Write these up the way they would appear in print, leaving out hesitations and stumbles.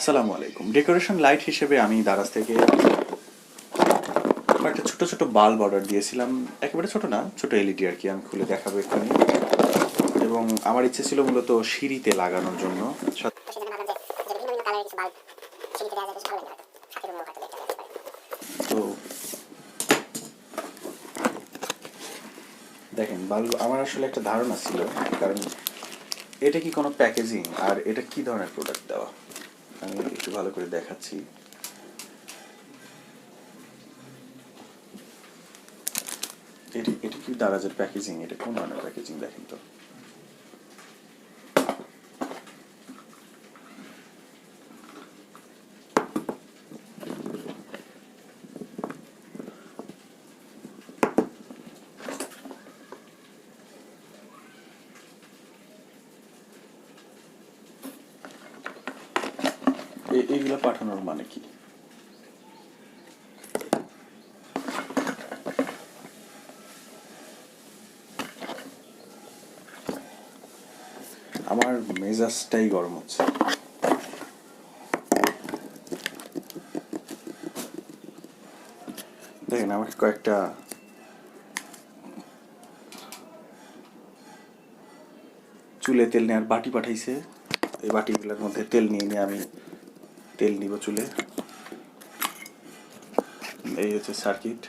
আসসালামু আলাইকুম। Decoration light হিসেবে আমি দারাজ থেকে কয়েকটা ছোট ছোট বাল্ব অর্ডার দিয়েছিলাম। একেবারে ছোট না, ছোট এলইডি আর কি। আমি খুলে দেখাবো এখানে। এবং আমার ইচ্ছে ছিল মূলত সিঁড়িতে লাগানোর জন্য। তো দেখেন, বাল্ব আমার আসলে একটা ধারণা ছিল, কারণ এটা কি কোনো প্যাকেজিং আর এটা কি ধরনের প্রোডাক্ট দেওয়া, আমি একটু ভালো করে দেখাচ্ছি। এটা কি দারাজের প্যাকেজিং? এটা কোন ধরনের প্যাকেজিং দেখেন তো। এইগুলো পাঠানোর মানে কি? আমার মেজাজটাই গরম হচ্ছে। দেখেন, আমাকে কয়েকটা চুলে তেল নেওয়ার বাটি পাঠাইছে। এই বাটিগুলোর মধ্যে তেল নিয়ে আমি তেল নিব চুলে। এই হচ্ছে সার্কিট।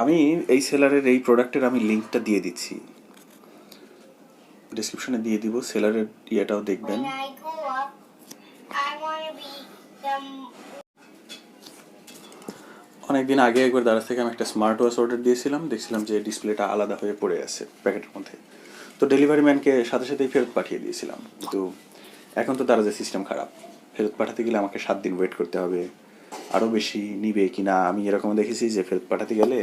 আমি এই সেলারের এই প্রোডাক্টের আমি লিঙ্কটা দিয়ে দিচ্ছি, ডিসক্রিপশনে দিয়ে দিব। সেলারের ইয়েটাও দেখবেন। অনেকদিন আগে একবার দারাজ থেকে আমি একটা স্মার্ট ওয়াচ অর্ডার দিয়েছিলাম, দেখছিলাম যে ডিসপ্লেটা আলাদা হয়ে পড়ে আছে প্যাকেটের মধ্যে। তো ডেলিভারি ম্যানকে সাথে সাথেই ফেরত পাঠিয়ে দিয়েছিলাম। কিন্তু এখন তো দারাজের সিস্টেম খারাপ, ফেরত পাঠাতে গেলে আমাকে 7 দিন ওয়েট করতে হবে। আরও বেশি নিবে কি না, আমি এরকম দেখেছি যে ফেরত পাঠাতে গেলে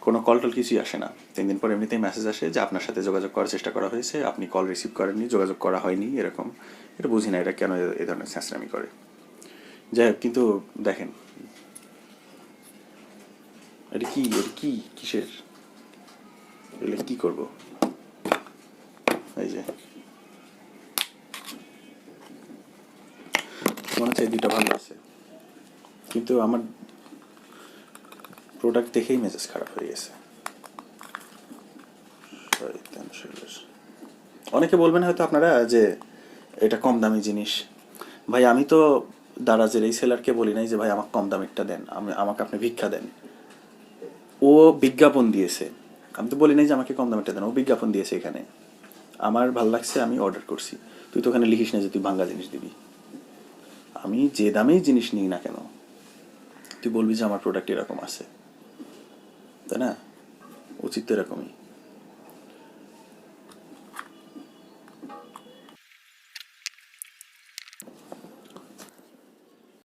কোনো কল টল কিছুই আসে না। 3 দিন পর এমনিতেই মেসেজ আসে যে আপনার সাথে যোগাযোগ করার চেষ্টা করা হয়েছে, আপনি কল রিসিভ করেননি, যোগাযোগ করা হয়নি, এরকম। এটা বুঝি না, এটা কেন এ ধরনের স্যাঁচরামি করে। যাই হোক, কিন্তু দেখেন, এটা কি কিসের, এগুলো কি করব? এই যে মনে হচ্ছে এই দুটো ভালো আছে, কিন্তু আমার প্রোডাক্ট দেখেই মেজাজ খারাপ হয়ে গেছে। অনেকে বলবেন হয়তো আপনারা যে এটা কম দামি জিনিস। ভাই, আমি তো দারাজের এই সেলারকে বলি নাই যে ভাই আমাকে কম দামিটা দেন, আমাকে আপনি ভিক্ষা দেন। ও বিজ্ঞাপন দিয়েছে, আমি তো বলি নাই যে আমাকে কম দামিটা দেন। ও বিজ্ঞাপন দিয়েছে এখানে, আমার ভালো লাগছে, আমি অর্ডার করছি। তুই তো ওখানে লিখিস না যে তুই ভাঙ্গা জিনিস দিবি। আমি যে দামেই জিনিস নিই না কেন, তুই বলবি যে আমার প্রোডাক্ট এরকম আছে, তাই না? উচিত তো এরকমই।